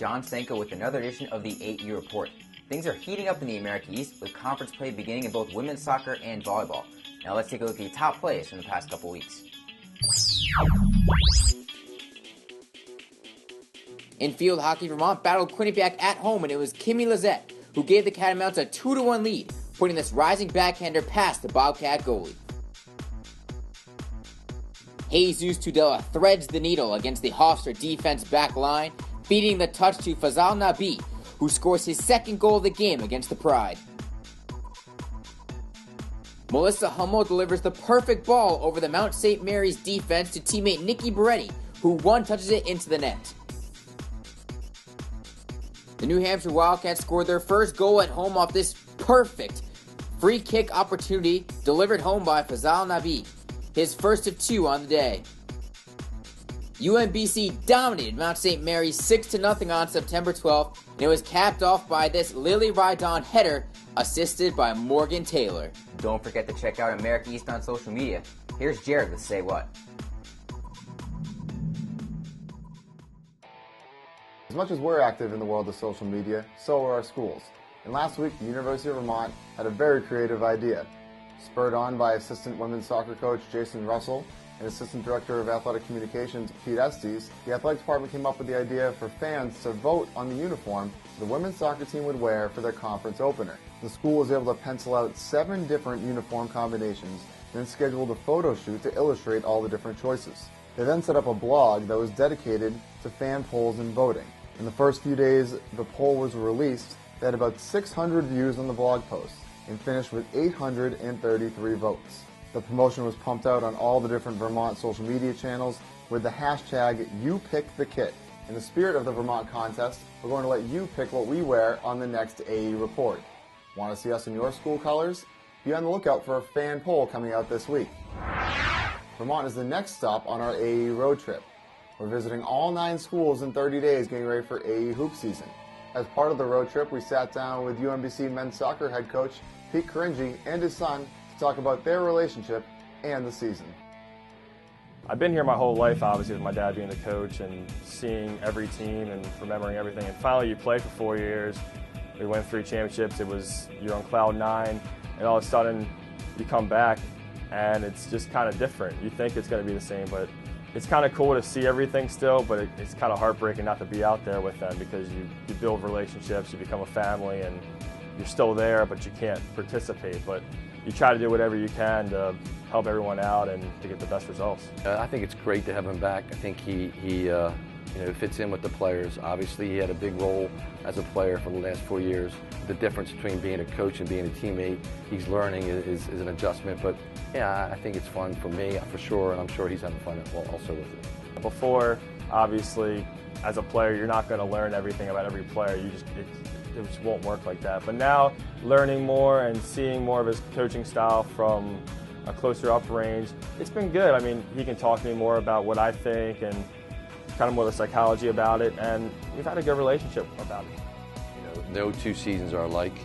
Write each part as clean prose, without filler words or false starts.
John Senko with another edition of the 8U Report. Things are heating up in the America East with conference play beginning in both women's soccer and volleyball. Now let's take a look at the top plays from the past couple weeks. In field hockey, Vermont battled Quinnipiac at home, and it was Kimmy Lizette who gave the Catamounts a 2-1 lead, putting this rising backhander past the Bobcat goalie. Jesus Tudela threads the needle against the Hofstra defense back line, feeding the touch to Fazal Nabi, who scores his second goal of the game against the Pride. Melissa Hummel delivers the perfect ball over the Mount St. Mary's defense to teammate Nikki Beretti, who one-touches it into the net. The New Hampshire Wildcats scored their first goal at home off this perfect free kick opportunity delivered home by Fazal Nabi, his first of 2 on the day. UMBC dominated Mount St. Mary's 6-0 on September 12th, and it was capped off by this Lily Rydon header, assisted by Morgan Taylor. Don't forget to check out America East on social media. Here's Jared with Say What. As much as we're active in the world of social media, so are our schools. And last week, the University of Vermont had a very creative idea. Spurred on by assistant women's soccer coach Jason Russell and assistant director of athletic communications Pete Estes, the athletic department came up with the idea for fans to vote on the uniform the women's soccer team would wear for their conference opener. The school was able to pencil out 7 different uniform combinations and then scheduled a photo shoot to illustrate all the different choices. They then set up a blog that was dedicated to fan polls and voting. In the first few days the poll was released, they had about 600 views on the blog post and finished with 833 votes. The promotion was pumped out on all the different Vermont social media channels with the hashtag YouPickTheKit. In the spirit of the Vermont contest, we're going to let you pick what we wear on the next AAU Report. Want to see us in your school colors? Be on the lookout for a fan poll coming out this week. Vermont is the next stop on our AAU road trip. We're visiting all 9 schools in 30 days getting ready for AAU hoop season. As part of the road trip, we sat down with UMBC men's soccer head coach Pete Caringi and his son to talk about their relationship and the season. I've been here my whole life, obviously, with my dad being the coach and seeing every team and remembering everything. And finally, you play for 4 years. We win 3 championships. You're on cloud 9, and all of a sudden, you come back, and it's just kind of different. You think it's going to be the same, but it's kind of cool to see everything still, but it's kind of heartbreaking not to be out there with them because you build relationships, you become a family, and you're still there, but you can't participate. But you try to do whatever you can to help everyone out and to get the best results. I think it's great to have him back. I think he fits in with the players. Obviously, he had a big role as a player for the last 4 years. The difference between being a coach and being a teammate, he's learning is an adjustment. But yeah, I think it's fun for me, for sure, and I'm sure he's having fun also with it. Before, obviously, as a player, you're not going to learn everything about every player. It just won't work like that. But now, learning more and seeing more of his coaching style from a closer up range, it's been good. I mean, he can talk to me more about what I think and kind of more the psychology about it, and we've had a good relationship about it. No 2 seasons are alike.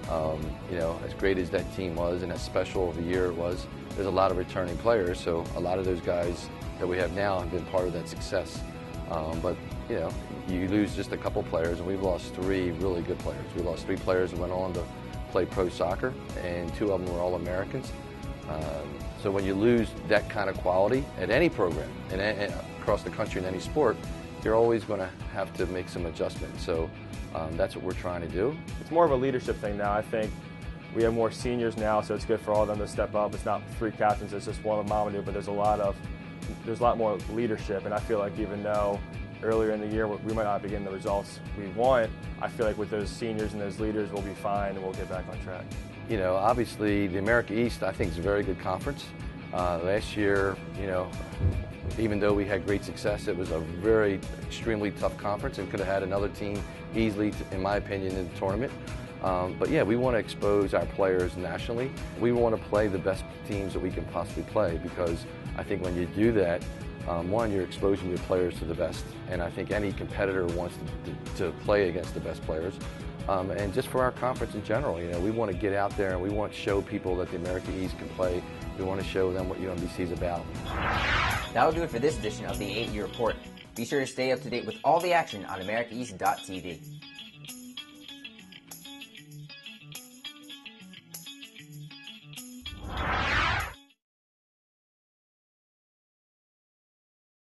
As great as that team was and as special of a year it was, there's a lot of returning players, so a lot of those guys that we have now have been part of that success. But you lose just a couple players, and we've lost 3 really good players. We lost 3 players who went on to play pro soccer, and 2 of them were All-Americans. So when you lose that kind of quality at any program, and across the country in any sport, you're always going to have to make some adjustments. So that's what we're trying to do. It's more of a leadership thing now. I think we have more seniors now, so it's good for all of them to step up. It's not 3 captains, it's just one of Mamadou, but there's a lot more leadership, and I feel like even though earlier in the year we might not be getting the results we want, I feel like with those seniors and those leaders we'll be fine and we'll get back on track. Obviously the America East I think is a very good conference. Last year, even though we had great success, it was a very extremely tough conference and could have had another team easily, in my opinion, in the tournament. But yeah, we want to expose our players nationally. We want to play the best teams that we can possibly play, because I think when you do that, one, you're exposing your players to the best, and I think any competitor wants to play against the best players. And just for our conference in general, we want to get out there and we want to show people that the America East can play. We want to show them what UMBC is about. That'll do it for this edition of the 8U Report. Be sure to stay up to date with all the action on AmericaEast.tv.